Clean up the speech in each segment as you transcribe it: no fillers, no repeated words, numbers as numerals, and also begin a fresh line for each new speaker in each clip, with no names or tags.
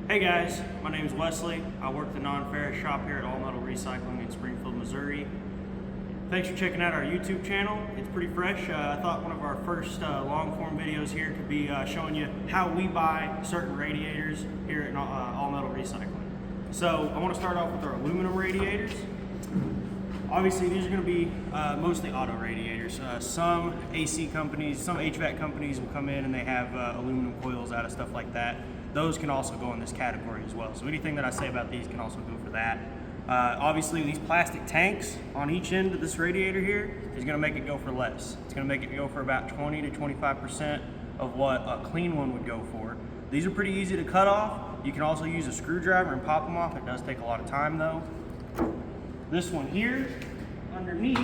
Hey guys, my name is Wesley. I work the non-ferrous shop here at All Metal Recycling in Springfield, Missouri. Thanks for checking out our YouTube channel. It's pretty fresh. I thought one of our first long-form videos here could be showing you how we buy certain radiators here at All Metal Recycling. So I want to start off with our aluminum radiators. Obviously, these are going to be mostly auto radiators. Some AC companies, some HVAC companies will come in and they have aluminum coils out of stuff like that. Those can also go in this category as well. So anything that I say about these can also go for that. Obviously, these plastic tanks on each end of this radiator here is going to make it go for less. It's going to make it go for about 20 to 25% of what a clean one would go for. These are pretty easy to cut off. You can also use a screwdriver and pop them off. It does take a lot of time though. This one here, underneath,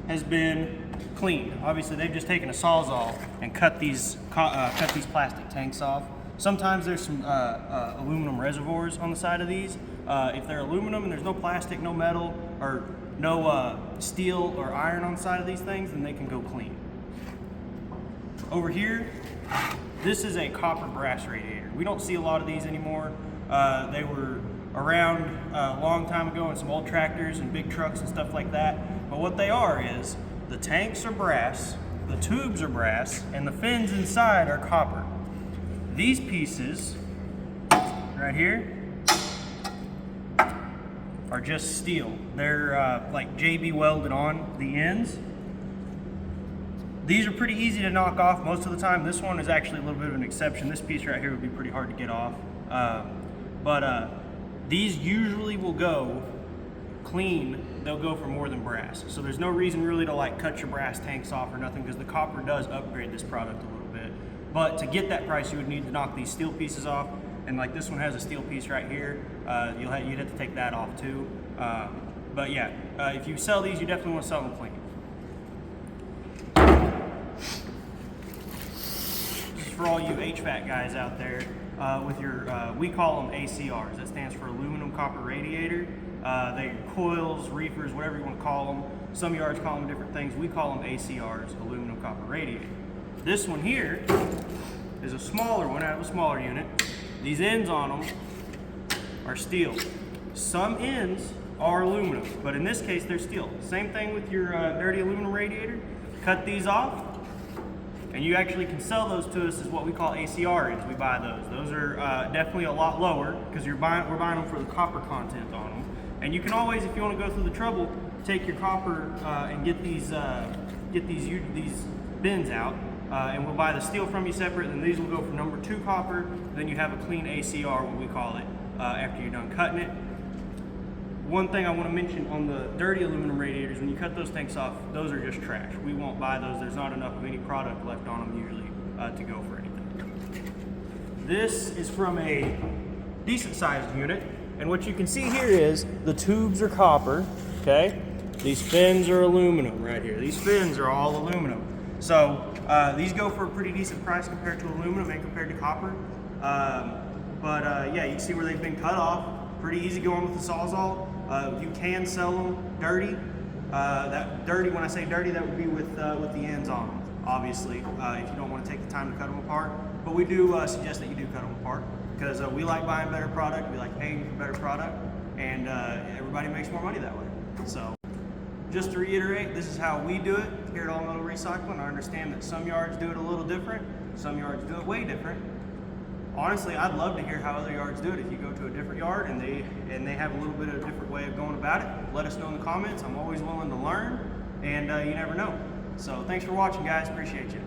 has been cleaned. Obviously, they've just taken a Sawzall and cut these plastic tanks off. Sometimes there's some aluminum reservoirs on the side of these. If they're aluminum and there's no plastic, no metal, or no steel or iron on the side of these things, then they can go clean. Over here, this is a copper brass radiator. We don't see a lot of these anymore. They were around a long time ago in some old tractors and big trucks and stuff like that. But what they are is, the tanks are brass, the tubes are brass, and the fins inside are copper. These pieces right here are just steel. They're like JB welded on the ends. These are pretty easy to knock off most of the time. This one is actually a little bit of an exception. This piece right here would be pretty hard to get off. These usually will go clean. They'll go for more than brass. So there's no reason really to like cut your brass tanks off or nothing, because the copper does upgrade this product a little bit. But to get that price, you would need to knock these steel pieces off. And like this one has a steel piece right here. You'd have to take that off too. But yeah, if you sell these, you definitely want to sell them clean. This is for all you HVAC guys out there with your, we call them ACRs. That stands for aluminum copper radiator. They're coils, reefers, whatever you want to call them. Some yards call them different things. We call them ACRs, aluminum copper radiator. This one here is a smaller one out of a smaller unit. These ends on them are steel. Some ends are aluminum, but in this case they're steel. Same thing with your dirty aluminum radiator. Cut these off, and you actually can sell those to us as what we call ACR ends. We buy those. Those are definitely a lot lower because we're buying them for the copper content on them. And you can always, if you want to go through the trouble, take your copper and get these bins out, and we'll buy the steel from you separate. And these will go for number 2 copper. Then you have a clean ACR, what we call it, after you're done cutting it. One thing I want to mention on the dirty aluminum radiators, when you cut those tanks off, those are just trash. We won't buy those. There's not enough of any product left on them usually to go for anything. This is from a decent sized unit. And what you can see here is the tubes are copper, okay? These fins are aluminum right here. These fins are all aluminum. So these go for a pretty decent price compared to aluminum and compared to copper. Yeah, you can see where they've been cut off. Pretty easy going with the Sawzall. You can sell them dirty. That dirty, when I say dirty, that would be with the ends on them, obviously, if you don't want to take the time to cut them apart. But we do suggest that you do cut them apart, because we like buying better product, we like paying for better product, and everybody makes more money that way. So, just to reiterate, this is how we do it here at All Metal Recycling. I understand that some yards do it a little different, some yards do it way different. Honestly, I'd love to hear how other yards do it. If you go to a different yard and they have a little bit of a different way of going about it, let us know in the comments. I'm always willing to learn, and you never know. So, thanks for watching, guys. Appreciate you.